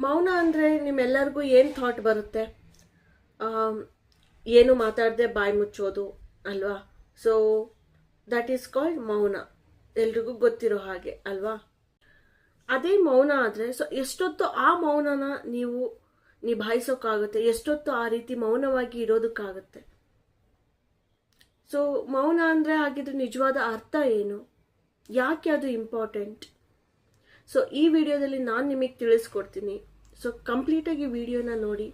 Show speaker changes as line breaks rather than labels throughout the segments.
ಮೌನ ಅಂದರೆ ನಿಮ್ಮೆಲ್ಲರಿಗೂ ಏನು ಥಾಟ್ ಬರುತ್ತೆ? ಏನು ಮಾತಾಡದೆ ಬಾಯಿ ಮುಚ್ಚೋದು ಅಲ್ವಾ? ಸೊ ದಟ್ ಈಸ್ ಕಾಲ್ಡ್ ಮೌನ. ಎಲ್ರಿಗೂ ಗೊತ್ತಿರೋ ಹಾಗೆ ಅಲ್ವಾ? ಅದೇ ಮೌನ ಆದರೆ ಸೊ ಎಷ್ಟೊತ್ತು ಆ ಮೌನನ ನೀವು ನಿಭಾಯಿಸೋಕ್ಕಾಗುತ್ತೆ, ಎಷ್ಟೊತ್ತು ಆ ರೀತಿ ಮೌನವಾಗಿ ಇರೋದಕ್ಕಾಗುತ್ತೆ? ಸೊ ಮೌನ ಅಂದರೆ ಹಾಗಿದ್ರೆ ನಿಜವಾದ ಅರ್ಥ ಏನು? ಯಾಕೆ ಅದು ಇಂಪಾರ್ಟೆಂಟ್? ಸೊ ಈ ವಿಡಿಯೋದಲ್ಲಿ ನಾನು ನಿಮಗೆ ತಿಳಿಸ್ಕೊಡ್ತೀನಿ. ಸೊ ಕಂಪ್ಲೀಟಾಗಿ ವಿಡಿಯೋನ ನೋಡಿ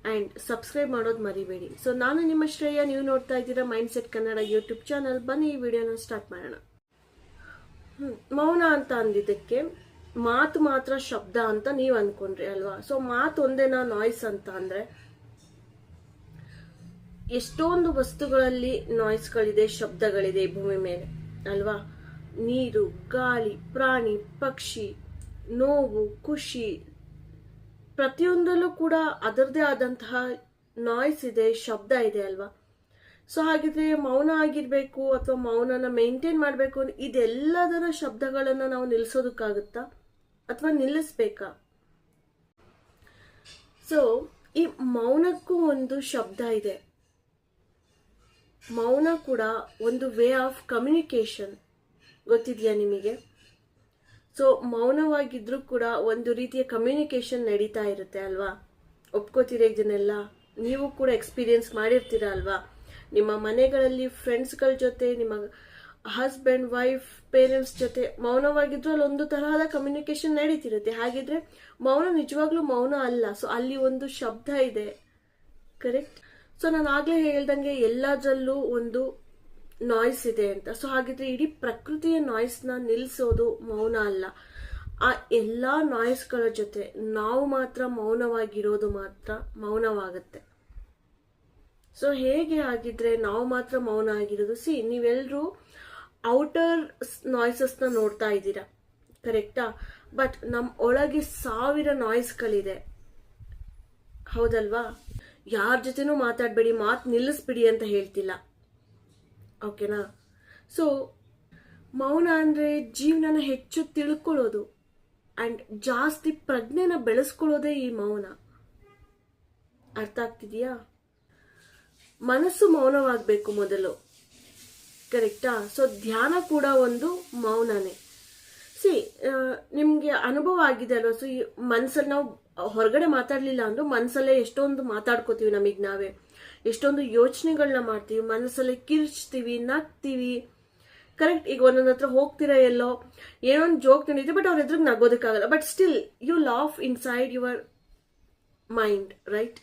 ಆ್ಯಂಡ್ ಸಬ್ಸ್ಕ್ರೈಬ್ ಮಾಡೋದು ಮರಿಬೇಡಿ. ಸೊ ನಾನು ನಿಮ್ಮ ಶ್ರೇಯ, ನೀವು ನೋಡ್ತಾ ಇದ್ದೀರಾ ಮೈಂಡ್ಸೆಟ್ ಕನ್ನಡ ಯೂಟ್ಯೂಬ್ ಚಾನಲ್. ಬನ್ನಿ ಈ ವಿಡಿಯೋನ ಸ್ಟಾರ್ಟ್ ಮಾಡೋಣ. ಮೌನ ಅಂತ ಅಂದಿದ್ದಕ್ಕೆ ಮಾತು ಮಾತ್ರ ಶಬ್ದ ಅಂತ ನೀವು ಅನ್ಕೊಂಡ್ರಿ ಅಲ್ವಾ? ಸೊ ಮಾತು ಒಂದೇನಾ ನಾಯ್ಸ್ ಅಂತ ಅಂದರೆ ಎಷ್ಟೊಂದು ವಸ್ತುಗಳಲ್ಲಿ ನಾಯ್ಸ್ಗಳಿದೆ, ಶಬ್ದಗಳಿದೆ ಈ ಭೂಮಿ ಮೇಲೆ ಅಲ್ವಾ? ನೀರು, ಗಾಳಿ, ಪ್ರಾಣಿ, ಪಕ್ಷಿ, ನೋವು, ಖುಷಿ, ಪ್ರತಿಯೊಂದಲ್ಲೂ ಕೂಡ ಅದರದೇ ಆದಂತಹ ನಾಯ್ಸ್ ಇದೆ, ಶಬ್ದ ಇದೆ ಅಲ್ವಾ? ಸೊ ಹಾಗಿದ್ರೆ ಮೌನ ಆಗಿರ್ಬೇಕು ಅಥವಾ ಮೌನನ ಮೇಂಟೈನ್ ಮಾಡಬೇಕು, ಇದೆಲ್ಲದರ ಶಬ್ದಗಳನ್ನು ನಾವು ನಿಲ್ಲಿಸೋದಕ್ಕಾಗುತ್ತಾ ಅಥವಾ ನಿಲ್ಲಿಸ್ಬೇಕಾ? ಸೊ ಈ ಮೌನಕ್ಕೂ ಒಂದು ಶಬ್ದ ಇದೆ. ಮೌನ ಕೂಡ ಒಂದು ವೇ ಆಫ್ ಕಮ್ಯುನಿಕೇಶನ್, ಗೊತ್ತಿದೆಯಾ ನಿಮಗೆ? ಸೊ ಮೌನವಾಗಿದ್ರೂ ಕೂಡ ಒಂದು ರೀತಿಯ ಕಮ್ಯುನಿಕೇಶನ್ ನಡೀತಾ ಇರುತ್ತೆ ಅಲ್ವಾ? ಒಪ್ಕೋತೀರ ಇದನ್ನೆಲ್ಲ? ನೀವು ಕೂಡ ಎಕ್ಸ್ಪೀರಿಯನ್ಸ್ ಮಾಡಿರ್ತೀರ ಅಲ್ವಾ? ನಿಮ್ಮ ಮನೆಗಳಲ್ಲಿ ಫ್ರೆಂಡ್ಸ್ಗಳ ಜೊತೆ, ನಿಮ್ಮ ಹಸ್ಬೆಂಡ್, ವೈಫ್, ಪೇರೆಂಟ್ಸ್ ಜೊತೆ ಮೌನವಾಗಿದ್ರು ಅಲ್ಲಿ ಒಂದು ತರಹದ ಕಮ್ಯುನಿಕೇಶನ್ ನಡೀತಿರುತ್ತೆ. ಹಾಗಿದ್ರೆ ಮೌನ ನಿಜವಾಗ್ಲೂ ಮೌನ ಅಲ್ಲ. ಸೊ ಅಲ್ಲಿ ಒಂದು ಶಬ್ದ ಇದೆ, ಕರೆಕ್ಟ್? ಸೊ ನಾನು ಆಗ್ಲೇ ಹೇಳ್ದಂಗೆ ಎಲ್ಲದರಲ್ಲೂ ಒಂದು ನಾಯ್ಸ್ ಇದೆ ಅಂತ. ಸೊ ಹಾಗಿದ್ರೆ ಇಡೀ ಪ್ರಕೃತಿಯ ನಾಯ್ಸ್ನ ನಿಲ್ಲಿಸೋದು ಮೌನ ಅಲ್ಲ. ಆ ಎಲ್ಲಾ ನಾಯ್ಸ್ಗಳ ಜೊತೆ ನಾವು ಮಾತ್ರ ಮೌನವಾಗಿರೋದು ಮಾತ್ರ ಮೌನವಾಗುತ್ತೆ. ಸೊ ಹೇಗೆ ಆಗಿದ್ರೆ ನಾವು ಮಾತ್ರ ಮೌನ ಆಗಿರೋದು? ನೀವೆಲ್ಲರೂ ಔಟರ್ ನಾಯ್ಸಸ್ನ ನೋಡ್ತಾ ಇದ್ದೀರಾ, ಕರೆಕ್ಟಾ? ಬಟ್ ನಮ್ಮ ಒಳಗೆ 1000 ನಾಯ್ಸ್ಗಳಿದೆ, ಹೌದಲ್ವಾ? ಯಾರ ಜೊತೆನೂ ಮಾತಾಡಬೇಡಿ, ಮಾತು ನಿಲ್ಲಿಸ್ಬಿಡಿ ಅಂತ ಹೇಳ್ತಿಲ್ಲ, ಓಕೆನಾ? ಸೊ ಮೌನ ಅಂದರೆ ಜೀವನನ ಹೆಚ್ಚು ತಿಳ್ಕೊಳ್ಳೋದು ಆ್ಯಂಡ್ ಜಾಸ್ತಿ ಪ್ರಜ್ಞೆನ ಬೆಳೆಸ್ಕೊಳ್ಳೋದೇ ಈ ಮೌನ. ಅರ್ಥ ಆಗ್ತಿದೆಯಾ? ಮನಸ್ಸು ಮೌನವಾಗಬೇಕು ಮೊದಲು, ಕರೆಕ್ಟಾ? ಸೊ ಧ್ಯಾನ ಕೂಡ ಒಂದು ಮೌನನೇ. ನಿಮಗೆ ಅನುಭವ ಆಗಿದೆ ಅಲ್ವಾ? ಸೊ ಈ ಮನಸ್ಸಲ್ಲಿ ನಾವು ಹೊರಗಡೆ ಮಾತಾಡಲಿಲ್ಲ ಅಂದ್ರೂ ಮನಸ್ಸಲ್ಲೇ ಎಷ್ಟೊಂದು ಮಾತಾಡ್ಕೋತೀವಿ, ನಮಗೆ ನಾವೇ ಎಷ್ಟೊಂದು ಯೋಚನೆಗಳನ್ನ ಮಾಡ್ತೀವಿ, ಮನಸ್ಸಲ್ಲಿ ಕಿರ್ಚ್ತೀವಿ, ನಗ್ತೀವಿ, ಕರೆಕ್ಟ್? ಈಗ ಒಂದೊಂದು ಹತ್ರ ಹೋಗ್ತೀರಾ, ಎಲ್ಲೋ ಏನೋ ಒಂದು ಜೋಕ್ ನಡೀತೀವಿ, ಬಟ್ ಅವ್ರ ಎದುರಿಗೆ ನಗೋದಕ್ಕಾಗಲ್ಲ, but still you laugh inside your mind, right?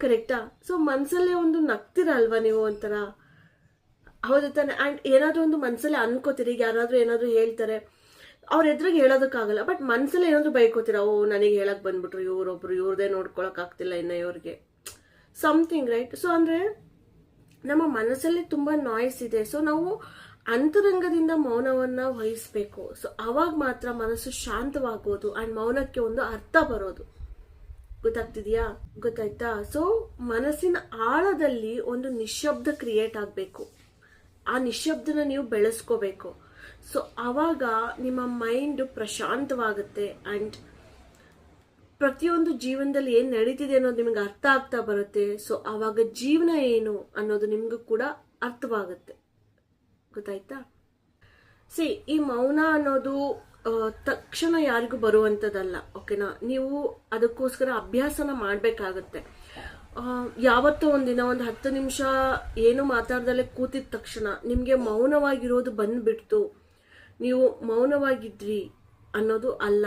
ಕರೆಕ್ಟಾ? ಸೊ ಮನಸ್ಸಲ್ಲೇ ಒಂದು ನಗ್ತೀರ ಅಲ್ವಾ ನೀವು ಒಂಥರ, ಹೌದು ತಾನೆ? ಆ್ಯಂಡ್ ಏನಾದರೂ ಒಂದು ಮನಸ್ಸಲ್ಲೇ ಅನ್ಕೋತೀರಿ. ಈಗ ಯಾರಾದರೂ ಏನಾದರೂ ಹೇಳ್ತಾರೆ, ಅವ್ರ ಎದುರಿಗೆ ಹೇಳೋದಕ್ಕಾಗಲ್ಲ, ಬಟ್ ಮನಸ್ಸಲ್ಲಿ ಏನಾದರೂ ಬೈಕೋತೀರ, ಓ ನನಗೆ ಹೇಳಕ್ ಬಂದ್ಬಿಟ್ರು ಇವರೊಬ್ರು, ಇವ್ರದೇ ನೋಡ್ಕೊಳಕ್ ಆಗ್ತಿಲ್ಲ ಇನ್ನು ಇವ್ರಿಗೆ, ಸಮಥಿಂಗ್, ರೈಟ್? ಸೊ ಅಂದರೆ ನಮ್ಮ ಮನಸ್ಸಲ್ಲಿ ತುಂಬ ನಾಯ್ಸ್ ಇದೆ. ಸೊ ನಾವು ಅಂತರಂಗದಿಂದ ಮೌನವನ್ನ ವಹಿಸ್ಬೇಕು. ಸೊ ಅವಾಗ ಮಾತ್ರ ಮನಸ್ಸು ಶಾಂತವಾಗೋದು ಆ್ಯಂಡ್ ಮೌನಕ್ಕೆ ಒಂದು ಅರ್ಥ ಬರೋದು. ಗೊತ್ತಾಗ್ತಿದೆಯಾ? ಗೊತ್ತಾಯ್ತಾ? ಸೊ ಮನಸ್ಸಿನ ಆಳದಲ್ಲಿ ಒಂದು ನಿಶ್ಶಬ್ದ ಕ್ರಿಯೇಟ್ ಆಗಬೇಕು. ಆ ನಿಶ್ಶಬ್ದನ ನೀವು ಬೆಳೆಸ್ಕೋಬೇಕು. ಸೊ ಆವಾಗ ನಿಮ್ಮ ಮೈಂಡ್ ಪ್ರಶಾಂತವಾಗುತ್ತೆ ಆ್ಯಂಡ್ ಪ್ರತಿಯೊಂದು ಜೀವನದಲ್ಲಿ ಏನು ನಡೀತಿದೆ ಅನ್ನೋದು ನಿಮಗೆ ಅರ್ಥ ಆಗ್ತಾ ಬರುತ್ತೆ. ಸೊ ಆವಾಗ ಜೀವನ ಏನು ಅನ್ನೋದು ನಿಮಗೂ ಕೂಡ ಅರ್ಥವಾಗುತ್ತೆ. ಗೊತ್ತಾಯ್ತಾ? ಈ ಮೌನ ಅನ್ನೋದು ತಕ್ಷಣ ಯಾರಿಗೂ ಬರುವಂಥದ್ದಲ್ಲ, ಓಕೆನಾ? ನೀವು ಅದಕ್ಕೋಸ್ಕರ ಅಭ್ಯಾಸನ ಮಾಡಬೇಕಾಗತ್ತೆ. ಯಾವತ್ತೋ ಒಂದಿನ ಒಂದು 10 ನಿಮಿಷ ಏನು ಮಾತಾಡ್ದಲ್ಲೇ ಕೂತಿದ ತಕ್ಷಣ ನಿಮಗೆ ಮೌನವಾಗಿರೋದು ಬಂದ್ಬಿಡ್ತು, ನೀವು ಮೌನವಾಗಿದ್ರಿ ಅನ್ನೋದು ಅಲ್ಲ,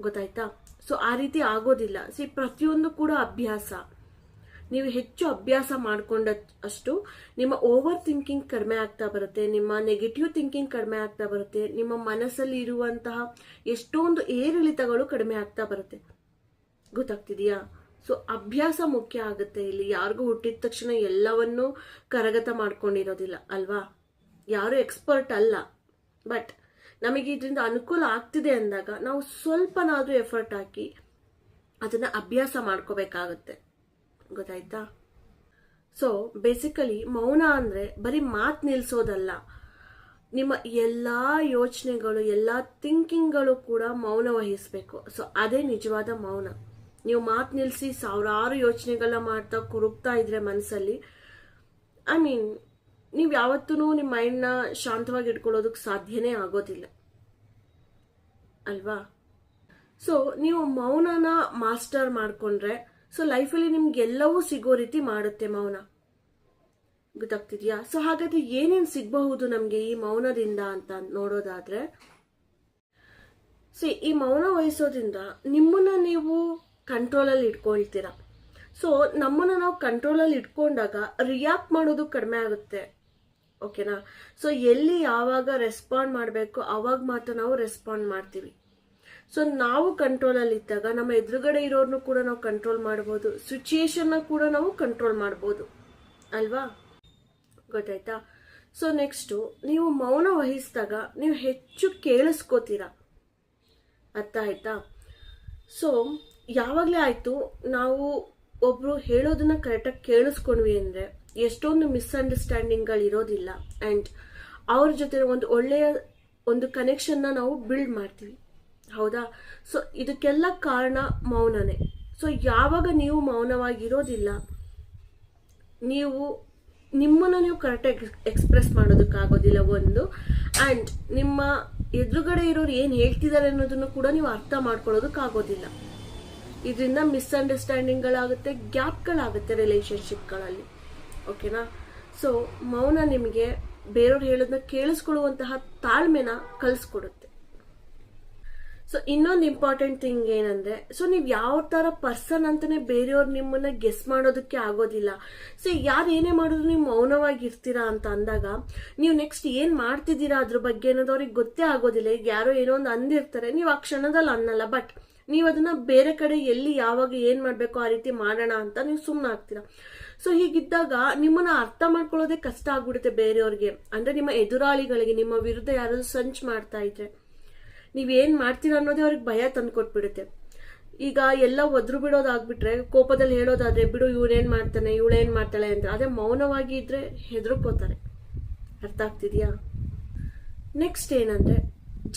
ಗೊತ್ತಾಯ್ತಾ? ಸೊ ಆ ರೀತಿ ಆಗೋದಿಲ್ಲ. ಪ್ರತಿಯೊಂದು ಕೂಡ ಅಭ್ಯಾಸ. ನೀವು ಹೆಚ್ಚು ಅಭ್ಯಾಸ ಮಾಡ್ಕೊಂಡಷ್ಟು ನಿಮ್ಮ ಓವರ್ ಥಿಂಕಿಂಗ್ ಕಡಿಮೆ ಆಗ್ತಾ ಬರುತ್ತೆ, ನಿಮ್ಮ ನೆಗೆಟಿವ್ ಥಿಂಕಿಂಗ್ ಕಡಿಮೆ ಆಗ್ತಾ ಬರುತ್ತೆ, ನಿಮ್ಮ ಮನಸ್ಸಲ್ಲಿ ಇರುವಂತಹ ಎಷ್ಟೊಂದು ಏರಿಳಿತಗಳು ಕಡಿಮೆ ಆಗ್ತಾ ಬರುತ್ತೆ. ಗೊತ್ತಾಗ್ತಿದೆಯಾ? ಸೊ ಅಭ್ಯಾಸ ಮುಖ್ಯ ಆಗುತ್ತೆ ಇಲ್ಲಿ. ಯಾರಿಗೂ ಹುಟ್ಟಿದ ತಕ್ಷಣ ಎಲ್ಲವನ್ನೂ ಕರಗತ ಮಾಡ್ಕೊಂಡಿರೋದಿಲ್ಲ ಅಲ್ವಾ? ಯಾರು ಎಕ್ಸ್ಪರ್ಟ್ ಅಲ್ಲ, ಬಟ್ ನಮಗೆ ಇದರಿಂದ ಅನುಕೂಲ ಆಗ್ತಿದೆ ಅಂದಾಗ ನಾವು ಸ್ವಲ್ಪನಾದ್ರೂ ಎಫರ್ಟ್ ಹಾಕಿ ಅದನ್ನ ಅಭ್ಯಾಸ ಮಾಡ್ಕೋಬೇಕಾಗತ್ತೆ. ಗೊತ್ತಾಯ್ತಾ? ಸೊ ಬೇಸಿಕಲಿ ಮೌನ ಅಂದ್ರೆ ಬರೀ ಮಾತು ನಿಲ್ಸೋದಲ್ಲ, ನಿಮ್ಮ ಎಲ್ಲ ಯೋಚನೆಗಳು, ಎಲ್ಲ ಥಿಂಕಿಂಗ್ಗಳು ಕೂಡ ಮೌನ ವಹಿಸಬೇಕು. ಸೊ ಅದೇ ನಿಜವಾದ ಮೌನ. ನೀವು ಮಾತು ನಿಲ್ಲಿಸಿ ಸಾವಿರಾರು ಯೋಚನೆಗಳನ್ನ ಮಾಡ್ತಾ ಕುರುಗ್ತಾ ಇದ್ರೆ ಮನಸ್ಸಲ್ಲಿ, ನೀವು ಯಾವತ್ತೂ ನಿಮ್ಮ ಮೈಂಡ್ನ ಶಾಂತವಾಗಿ ಇಟ್ಕೊಳ್ಳೋದಕ್ಕೆ ಸಾಧ್ಯನೇ ಆಗೋದಿಲ್ಲ ಅಲ್ವಾ? ಸೊ ನೀವು ಮೌನನ ಮಾಸ್ಟರ್ ಮಾಡ್ಕೊಂಡ್ರೆ ಸೊ ಲೈಫಲ್ಲಿ ನಿಮ್ಗೆ ಎಲ್ಲವೂ ಸಿಗೋ ರೀತಿ ಮಾಡುತ್ತೆ ಮೌನ. ಗೊತ್ತಾಗ್ತಿದ್ಯಾ? ಸೊ ಹಾಗಾದ್ರೆ ಏನೇನು ಸಿಗಬಹುದು ನಮಗೆ ಈ ಮೌನದಿಂದ ಅಂತ ನೋಡೋದಾದ್ರೆ, ಈ ಮೌನ ವಹಿಸೋದ್ರಿಂದ ನಿಮ್ಮನ್ನ ನೀವು ಕಂಟ್ರೋಲಲ್ಲಿ ಇಟ್ಕೊಳ್ತೀರಾ. ಸೊ ನಮ್ಮನ್ನ ನಾವು ಕಂಟ್ರೋಲಲ್ಲಿ ಇಟ್ಕೊಂಡಾಗ ರಿಯಾಕ್ಟ್ ಮಾಡೋದು ಕಡಿಮೆ ಆಗುತ್ತೆ. ಓಕೆನಾ? ಸೊ ಎಲ್ಲಿ ಯಾವಾಗ ರೆಸ್ಪಾಂಡ್ ಮಾಡಬೇಕು ಅವಾಗ ಮಾತ್ರ ನಾವು ರೆಸ್ಪಾಂಡ್ ಮಾಡ್ತೀವಿ. ಸೊ ನಾವು ಕಂಟ್ರೋಲಲ್ಲಿ ಇದ್ದಾಗ ನಮ್ಮ ಎದುರುಗಡೆ ಇರೋರ್ನು ಕೂಡ ನಾವು ಕಂಟ್ರೋಲ್ ಮಾಡ್ಬೋದು, ಸಿಚುಯೇಷನ್ನ ಕೂಡ ನಾವು ಕಂಟ್ರೋಲ್ ಮಾಡ್ಬೋದು ಅಲ್ವಾ? ಗೊತ್ತಾಯ್ತಾ? ಸೊ ನೆಕ್ಸ್ಟು, ನೀವು ಮೌನ ವಹಿಸಿದಾಗ ನೀವು ಹೆಚ್ಚು ಕೇಳಿಸ್ಕೋತೀರಾ. ಅರ್ಥ ಆಯ್ತಾ? ಸೊ ಯಾವಾಗಲೇ ಆಯಿತು ನಾವು ಒಬ್ರು ಹೇಳೋದನ್ನ ಕರೆಕ್ಟಾಗಿ ಕೇಳಿಸ್ಕೊಂಡ್ವಿ ಅಂದರೆ ಎಷ್ಟೊಂದು ಮಿಸ್ಅಂಡರ್ಸ್ಟ್ಯಾಂಡಿಂಗ್ಗಳು ಇರೋದಿಲ್ಲ. ಆ್ಯಂಡ್ ಅವ್ರ ಜೊತೆ ಒಂದು ಒಳ್ಳೆಯ ಒಂದು ಕನೆಕ್ಷನ್ನ ನಾವು ಬಿಲ್ಡ್ ಮಾಡ್ತೀವಿ. ಹೌದಾ? ಸೊ ಇದಕ್ಕೆಲ್ಲ ಕಾರಣ ಮೌನನೇ. ಸೊ ಯಾವಾಗ ನೀವು ಮೌನವಾಗಿರೋದಿಲ್ಲ, ನೀವು ನಿಮ್ಮನ್ನು ನೀವು ಕರೆಕ್ಟಾಗಿ ಎಕ್ಸ್ಪ್ರೆಸ್ ಮಾಡೋದಕ್ಕಾಗೋದಿಲ್ಲ ಒಂದು, ಆ್ಯಂಡ್ ನಿಮ್ಮ ಎದುರುಗಡೆ ಇರೋರು ಏನು ಹೇಳ್ತಿದ್ದಾರೆ ಅನ್ನೋದನ್ನು ಕೂಡ ನೀವು ಅರ್ಥ ಮಾಡ್ಕೊಳ್ಳೋದಕ್ಕಾಗೋದಿಲ್ಲ. ಇದರಿಂದ ಮಿಸ್ಅಂಡರ್ಸ್ಟ್ಯಾಂಡಿಂಗ್ಗಳಾಗುತ್ತೆ, ಗ್ಯಾಪ್ಗಳಾಗುತ್ತೆ ರಿಲೇಶನ್ಶಿಪ್ಗಳಲ್ಲಿ. ಓಕೆನಾ? ಸೊ ಮೌನ ನಿಮಗೆ ಬೇರೆಯವ್ರು ಹೇಳೋದನ್ನ ಕೇಳಿಸ್ಕೊಳ್ಳುವಂತಹ ತಾಳ್ಮೆನ ಕಲಿಸ್ಕೊಡುತ್ತೆ. ಸೊ ಇನ್ನೊಂದು ಇಂಪಾರ್ಟೆಂಟ್ ಥಿಂಗ್ ಏನಂದ್ರೆ, ಸೊ ನೀವು ಯಾವ ತರ ಪರ್ಸನ್ ಅಂತಾನೆ ಬೇರೆಯವ್ರು ನಿಮ್ಮನ್ನ ಗೆಸ್ ಮಾಡೋದಕ್ಕೆ ಆಗೋದಿಲ್ಲ. ಸೊ ಯಾರು ಏನೇ ಮಾಡಿದ್ರು ನೀವು ಮೌನವಾಗಿ ಇರ್ತೀರಾ ಅಂತ ಅಂದಾಗ ನೀವು ನೆಕ್ಸ್ಟ್ ಏನ್ ಮಾಡ್ತಿದ್ದೀರಾ ಅದ್ರ ಬಗ್ಗೆ ಅನ್ನೋದು ಅವ್ರಿಗೆ ಗೊತ್ತೇ ಆಗೋದಿಲ್ಲ. ಈಗ ಯಾರೋ ಏನೋ ಒಂದು ಅಂದಿರ್ತಾರೆ, ನೀವು ಆ ಕ್ಷಣದಲ್ಲಿ ಅನ್ನಲ್ಲ, ಬಟ್ ನೀವು ಅದನ್ನ ಬೇರೆ ಕಡೆ ಎಲ್ಲಿ ಯಾವಾಗ ಏನ್ ಮಾಡ್ಬೇಕು ಆ ರೀತಿ ಮಾಡೋಣ ಅಂತ ನೀವು ಸುಮ್ಮನೆ ಆಗ್ತೀರಾ. ಸೊ ಹೀಗಿದ್ದಾಗ ನಿಮ್ಮನ್ನ ಅರ್ಥ ಮಾಡ್ಕೊಳ್ಳೋದೇ ಕಷ್ಟ ಆಗ್ಬಿಡುತ್ತೆ ಬೇರೆಯವ್ರಿಗೆ. ಅಂದ್ರೆ ನಿಮ್ಮ ಎದುರಾಳಿಗಳಿಗೆ ನಿಮ್ಮ ವಿರುದ್ಧ ಯಾರಾದ್ರೂ ಸಂಚ್ ಮಾಡ್ತಾ ಇದ್ರೆ ನೀವೇನ್ ಮಾಡ್ತೀರಾ ಅನ್ನೋದೇ ಅವ್ರಿಗೆ ಭಯ ತಂದ್ಕೊಟ್ಬಿಡುತ್ತೆ. ಈಗ ಎಲ್ಲ ಒದ್ರು ಬಿಡೋದಾಗ್ಬಿಟ್ರೆ, ಕೋಪದಲ್ಲಿ ಹೇಳೋದಾದ್ರೆ ಬಿಡು ಇವನೇನ್ ಮಾಡ್ತಾನೆ ಇವಳೇನ್ ಮಾಡ್ತಾಳೆ ಅಂತ, ಅದೇ ಮೌನವಾಗಿ ಇದ್ರೆ ಹೆದರ್ಕೋತಾರೆ. ಅರ್ಥ ಆಗ್ತಿದ್ಯಾ? ನೆಕ್ಸ್ಟ್ ಏನಂದ್ರೆ,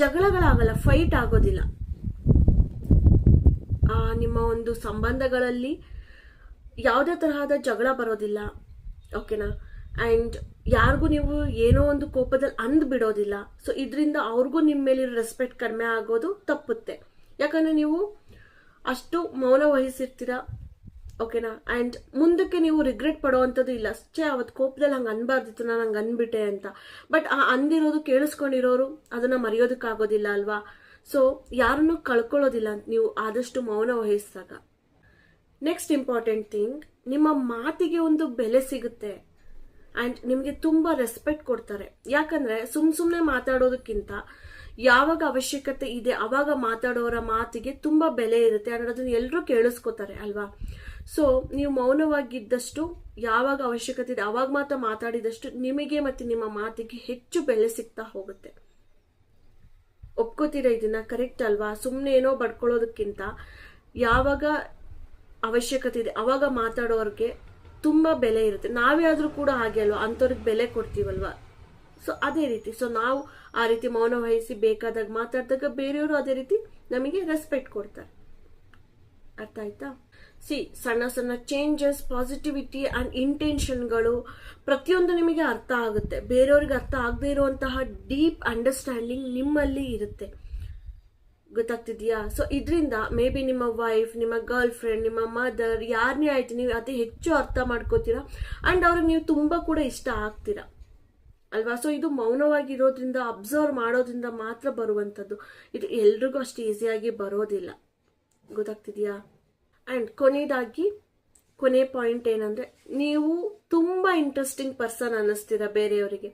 ಜಗಳಗಳಾಗಲ್ಲ, ಫೈಟ್ ಆಗೋದಿಲ್ಲ. ನಿಮ್ಮ ಒಂದು ಸಂಬಂಧಗಳಲ್ಲಿ ಯಾವುದೇ ತರಹದ ಜಗಳ ಬರೋದಿಲ್ಲ. ಓಕೆನಾ? ಆ್ಯಂಡ್ ಯಾರಿಗೂ ನೀವು ಏನೋ ಒಂದು ಕೋಪದಲ್ಲಿ ಅಂದ್ ಬಿಡೋದಿಲ್ಲ. ಸೊ ಇದರಿಂದ ಅವ್ರಿಗೂ ನಿಮ್ಮ ಮೇಲಿರೋ ರೆಸ್ಪೆಕ್ಟ್ ಕಡಿಮೆ ಆಗೋದು ತಪ್ಪುತ್ತೆ. ಯಾಕಂದ್ರೆ ನೀವು ಅಷ್ಟು ಮೌನ ವಹಿಸಿರ್ತೀರಾ. ಓಕೆನಾ? ಆ್ಯಂಡ್ ಮುಂದಕ್ಕೆ ನೀವು ರಿಗ್ರೆಟ್ ಪಡೋವಂಥದ್ದು ಇಲ್ಲ. ಅವತ್ತು ಕೋಪದಲ್ಲಿ ಹಂಗೆ ಅನ್ಬಾರ್ದಿತ್ತು, ನಾನು ಹಂಗೆ ಅಂದ್ಬಿಟ್ಟೆ ಅಂತ. ಬಟ್ ಆ ಅಂದಿರೋದು ಕೇಳಿಸ್ಕೊಂಡಿರೋರು ಅದನ್ನ ಮರೆಯೋದಕ್ಕಾಗೋದಿಲ್ಲ ಅಲ್ವಾ? ಸೊ ಯಾರನ್ನು ಕಳ್ಕೊಳ್ಳೋದಿಲ್ಲ ನೀವು ಆದಷ್ಟು ಮೌನ ವಹಿಸಿದಾಗ. ನೆಕ್ಸ್ಟ್ ಇಂಪಾರ್ಟೆಂಟ್ ಥಿಂಗ್, ನಿಮ್ಮ ಮಾತಿಗೆ ಒಂದು ಬೆಲೆ ಸಿಗುತ್ತೆ ಆ್ಯಂಡ್ ನಿಮಗೆ ತುಂಬಾ ರೆಸ್ಪೆಕ್ಟ್ ಕೊಡ್ತಾರೆ. ಯಾಕಂದ್ರೆ ಸುಮ್ಮನೆ ಮಾತಾಡೋದಕ್ಕಿಂತ ಯಾವಾಗ ಅವಶ್ಯಕತೆ ಇದೆ ಅವಾಗ ಮಾತಾಡೋರ ಮಾತಿಗೆ ತುಂಬಾ ಬೆಲೆ ಇರುತ್ತೆ ಅನ್ನೋದನ್ನ ಎಲ್ಲರೂ ಕೇಳಿಸ್ಕೊತಾರೆ ಅಲ್ವಾ? ಸೊ ನೀವು ಮೌನವಾಗಿದ್ದಷ್ಟು, ಯಾವಾಗ ಅವಶ್ಯಕತೆ ಇದೆ ಅವಾಗ ಮಾತ್ರ ಮಾತಾಡಿದಷ್ಟು ನಿಮಗೆ ಮತ್ತೆ ನಿಮ್ಮ ಮಾತಿಗೆ ಹೆಚ್ಚು ಬೆಲೆ ಸಿಗ್ತಾ ಹೋಗುತ್ತೆ. ಒಪ್ಕೋತೀರಾ ಇದನ್ನ? ಕರೆಕ್ಟ್ ಅಲ್ವಾ? ಸುಮ್ಮನೆ ಏನೋ ಬಡ್ಕೊಳ್ಳೋದಕ್ಕಿಂತ ಯಾವಾಗ ಅವಶ್ಯಕತೆ ಇದೆ ಅವಾಗ ಮಾತಾಡೋರ್ಗೆ ತುಂಬಾ ಬೆಲೆ ಇರುತ್ತೆ. ನಾವೇ ಆದ್ರೂ ಕೂಡ ಹಾಗೆ ಅಲ್ವಾ, ಅಂಥವ್ರಿಗೆ ಬೆಲೆ ಕೊಡ್ತೀವಲ್ವಾ? ಸೊ ಅದೇ ರೀತಿ, ಸೊ ನಾವು ಆ ರೀತಿ ಮೌನ ವಹಿಸಿ ಬೇಕಾದಾಗ ಮಾತಾಡಿದಾಗ ಬೇರೆಯವರು ಅದೇ ರೀತಿ ನಮಗೆ ರೆಸ್ಪೆಕ್ಟ್ ಕೊಡ್ತಾರೆ. ಅರ್ಥ ಆಯ್ತಾ? ಸಣ್ಣ ಸಣ್ಣ ಚೇಂಜಸ್, ಪಾಸಿಟಿವಿಟಿ ಅಂಡ್ ಇಂಟೆನ್ಷನ್ಗಳು ಪ್ರತಿಯೊಂದು ನಿಮಗೆ ಅರ್ಥ ಆಗುತ್ತೆ. ಬೇರೆಯವ್ರಿಗೆ ಅರ್ಥ ಆಗದೆ ಇರುವಂತಹ ಡೀಪ್ ಅಂಡರ್ಸ್ಟ್ಯಾಂಡಿಂಗ್ ನಿಮ್ಮಲ್ಲಿ ಇರುತ್ತೆ. ಗೊತ್ತಾಗ್ತಿದ್ಯಾ? ಸೊ ಇದರಿಂದ ಮೇ ಬಿ ನಿಮ್ಮ ವೈಫ್, ನಿಮ್ಮ ಗರ್ಲ್ ಫ್ರೆಂಡ್, ನಿಮ್ಮ ಮದರ್, ಯಾರನ್ನೇ ಆಯ್ತು ನೀವು ಅತಿ ಹೆಚ್ಚು ಅರ್ಥ ಮಾಡ್ಕೋತೀರಾ ಅಂಡ್ ಅವ್ರಿಗೆ ನೀವು ತುಂಬಾ ಕೂಡ ಇಷ್ಟ ಆಗ್ತೀರಾ ಅಲ್ವಾ? ಸೊ ಇದು ಮೌನವಾಗಿರೋದ್ರಿಂದ, ಅಬ್ಸರ್ವ್ ಮಾಡೋದ್ರಿಂದ ಮಾತ್ರ ಬರುವಂಥದ್ದು. ಇದು ಎಲ್ರಿಗೂ ಅಷ್ಟು ಈಸಿಯಾಗಿ ಬರೋದಿಲ್ಲ. ಗೊತ್ತಾಗ್ತಿದ್ಯಾ? ಅಂಡ್ ಕೊನೆ ಪಾಯಿಂಟ್ ಏನಂದ್ರೆ, ನೀವು ತುಂಬಾ ಇಂಟ್ರೆಸ್ಟಿಂಗ್ ಪರ್ಸನ್ ಅನ್ನಿಸ್ತೀರಾ ಬೇರೆಯವರಿಗೆ.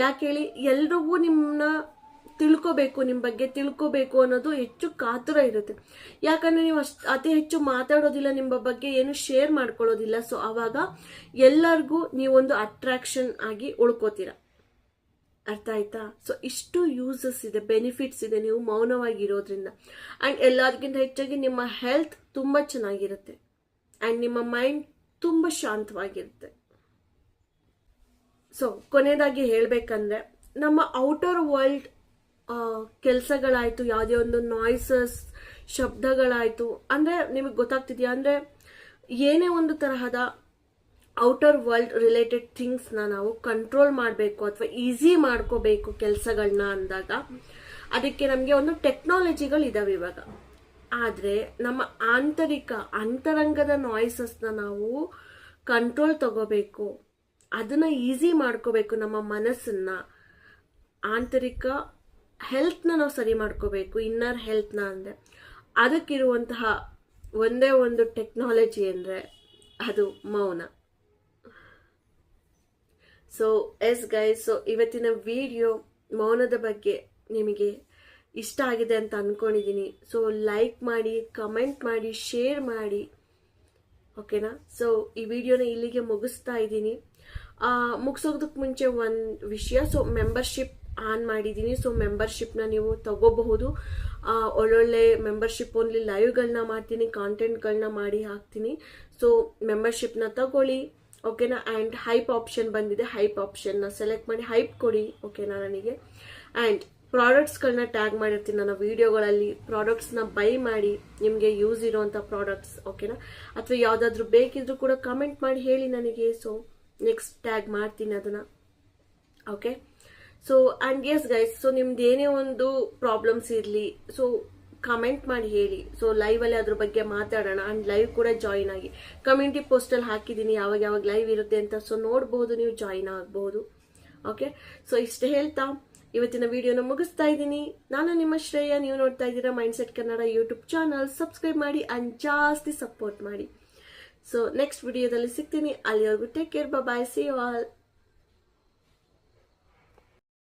ಯಾಕೆ ಹೇಳಿ? ಎಲ್ರಿಗೂ ನಿಮ್ಮನ್ನ ತಿಳ್ಕೋಬೇಕು, ನಿಮ್ಮ ಬಗ್ಗೆ ತಿಳ್ಕೋಬೇಕು ಅನ್ನೋದು ಹೆಚ್ಚು ಕಾತುರ ಇರುತ್ತೆ. ಯಾಕಂದ್ರೆ ನೀವು ಅತಿ ಹೆಚ್ಚು ಮಾತಾಡೋದಿಲ್ಲ, ನಿಮ್ಮ ಬಗ್ಗೆ ಏನು ಶೇರ್ ಮಾಡ್ಕೊಳ್ಳೋದಿಲ್ಲ. ಸೊ ಅವಾಗ ಎಲ್ಲರಿಗೂ ನೀವೊಂದು ಅಟ್ರಾಕ್ಷನ್ ಆಗಿ ಉಳ್ಕೋತೀರಾ. ಅರ್ಥ ಆಯ್ತಾ? ಸೊ ಇಷ್ಟು ಯೂಸಸ್ ಇದೆ, ಬೆನಿಫಿಟ್ಸ್ ಇದೆ ನೀವು ಮೌನವಾಗಿರೋದ್ರಿಂದ. ಅಂಡ್ ಎಲ್ಲದಕ್ಕಿಂತ ಹೆಚ್ಚಾಗಿ ನಿಮ್ಮ ಹೆಲ್ತ್ ತುಂಬಾ ಚೆನ್ನಾಗಿರುತ್ತೆ ಅಂಡ್ ನಿಮ್ಮ ಮೈಂಡ್ ತುಂಬಾ ಶಾಂತವಾಗಿರುತ್ತೆ. ಸೊ ಕೊನೆಯದಾಗಿ ಹೇಳ್ಬೇಕಂದ್ರೆ, ನಮ್ಮ ಔಟರ್ ವರ್ಲ್ಡ್ ಕೆಲಸಗಳಾಯಿತು, ಯಾವುದೇ ಒಂದು ನಾಯ್ಸಸ್ ಶಬ್ದಗಳಾಯಿತು, ಅಂದರೆ ನಿಮಗೆ ಗೊತ್ತಾಗ್ತಿದೆಯಾ, ಅಂದರೆ ಏನೇ ಒಂದು ತರಹದ ಔಟರ್ ವರ್ಲ್ಡ್ ರಿಲೇಟೆಡ್ ಥಿಂಗ್ಸ್ನ ನಾವು ಕಂಟ್ರೋಲ್ ಮಾಡಬೇಕು ಅಥವಾ ಈಸಿ ಮಾಡ್ಕೋಬೇಕು ಕೆಲಸಗಳನ್ನ ಅಂದಾಗ ಅದಕ್ಕೆ ನಮಗೆ ಒಂದು ಟೆಕ್ನಾಲಜಿಗಳು ಇದಾವೆ ಇವಾಗ. ಆದರೆ ನಮ್ಮ ಅಂತರಂಗದ ನಾಯ್ಸಸ್ನ ನಾವು ಕಂಟ್ರೋಲ್ ತಗೋಬೇಕು, ಅದನ್ನ ಈಸಿ ಮಾಡ್ಕೋಬೇಕು. ನಮ್ಮ ಮನಸ್ಸನ್ನ, ಆಂತರಿಕ ಹೆಲ್ತ್ನ ನಾವು ಸರಿ ಮಾಡ್ಕೋಬೇಕು, ಇನ್ನರ್ ಹೆಲ್ತ್ನ. ಅಂದರೆ ಅದಕ್ಕಿರುವಂತಹ ಒಂದೇ ಒಂದು ಟೆಕ್ನಾಲಜಿ ಅಂದರೆ ಅದು ಮೌನ. ಸೊ ಎಸ್ ಗೈಸ್, ಸೊ ಇವತ್ತಿನ ವಿಡಿಯೋ ಮೌನದ ಬಗ್ಗೆ ನಿಮಗೆ ಇಷ್ಟ ಆಗಿದೆ ಅಂತ ಅಂದ್ಕೊಂಡಿದ್ದೀನಿ. ಸೊ ಲೈಕ್ ಮಾಡಿ, ಕಮೆಂಟ್ ಮಾಡಿ, ಶೇರ್ ಮಾಡಿ, ಓಕೆನಾ. ಸೊ ಈ ವಿಡಿಯೋನ ಇಲ್ಲಿಗೆ ಮುಗಿಸ್ತಾ ಇದ್ದೀನಿ. ಮುಗಿಸೋದಕ್ಕೆ ಮುಂಚೆ ಒಂದು ವಿಷಯ, ಸೊ ಮೆಂಬರ್ಶಿಪ್ ಆನ್ ಮಾಡಿದ್ದೀನಿ. ಸೊ ಮೆಂಬರ್ಶಿಪ್ನ ನೀವು ತಗೋಬಹುದು. ಒಳ್ಳೊಳ್ಳೆ ಮೆಂಬರ್ಶಿಪ್ ಓನ್ಲಿ ಲೈವ್ಗಳನ್ನ ಮಾಡ್ತೀನಿ, ಕಾಂಟೆಂಟ್ಗಳನ್ನ ಮಾಡಿ ಹಾಕ್ತೀನಿ. ಸೊ ಮೆಂಬರ್ಶಿಪ್ನ ತಗೊಳ್ಳಿ, ಓಕೆನಾ. ಆ್ಯಂಡ್ ಹೈಪ್ ಆಪ್ಷನ್ ಬಂದಿದೆ, ಹೈಪ್ ಆಪ್ಷನ್ನ ಸೆಲೆಕ್ಟ್ ಮಾಡಿ ಹೈಪ್ ಕೊಡಿ, ಓಕೆನಾ ನನಗೆ. ಆ್ಯಂಡ್ ಪ್ರಾಡಕ್ಟ್ಸ್ಗಳನ್ನ ಟ್ಯಾಗ್ ಮಾಡಿರ್ತೀನಿ ನನ್ನ ವಿಡಿಯೋಗಳಲ್ಲಿ. ಪ್ರಾಡಕ್ಟ್ಸ್ನ ಬೈ ಮಾಡಿ, ನಿಮಗೆ ಯೂಸ್ ಇರೋವಂಥ ಪ್ರಾಡಕ್ಟ್ಸ್, ಓಕೆನಾ. ಅಥವಾ ಯಾವುದಾದ್ರೂ ಬೇಕಿದ್ರೂ ಕೂಡ ಕಮೆಂಟ್ ಮಾಡಿ ಹೇಳಿ ನನಗೆ. ಸೊ ನೆಕ್ಸ್ಟ್ ಟ್ಯಾಗ್ ಮಾಡ್ತೀನಿ ಅದನ್ನು, okay. So and yes guys, so ನಿಮ್ದು ಏನೇ ಒಂದು ಪ್ರಾಬ್ಲಮ್ಸ್ ಇರಲಿ, ಸೊ ಕಮೆಂಟ್ ಮಾಡಿ ಹೇಳಿ. ಸೊ ಲೈವಲ್ಲಿ ಅದ್ರ ಬಗ್ಗೆ ಮಾತಾಡೋಣ. ಆ್ಯಂಡ್ ಲೈವ್ ಕೂಡ ಜಾಯಿನ್ ಆಗಿ, ಕಮ್ಯುನಿಟಿ ಪೋಸ್ಟಲ್ಲಿ ಹಾಕಿದ್ದೀನಿ ಯಾವಾಗ ಲೈವ್ ಇರುತ್ತೆ ಅಂತ. ಸೊ ನೋಡ್ಬೋದು, ನೀವು ಜಾಯಿನ್ ಆಗ್ಬೋದು, ಓಕೆ. ಸೊ ಇಷ್ಟು ಹೇಳ್ತಾ ಇವತ್ತಿನ ವಿಡಿಯೋನ ಮುಗಿಸ್ತಾ ಇದ್ದೀನಿ. ನಾನು ನಿಮ್ಮ ಶ್ರೇಯ, ನೀವು ನೋಡ್ತಾ ಇದ್ದೀರಾ mindset Kannada YouTube channel. Subscribe ಮಾಡಿ ಆ್ಯಂಡ್ ಜಾಸ್ತಿ ಸಪೋರ್ಟ್ ಮಾಡಿ. ಸೊ ನೆಕ್ಸ್ಟ್ ವಿಡಿಯೋದಲ್ಲಿ ಸಿಗ್ತೀನಿ. ಅಲ್ಲಿವರೆಗೂ take care, bye, see you all.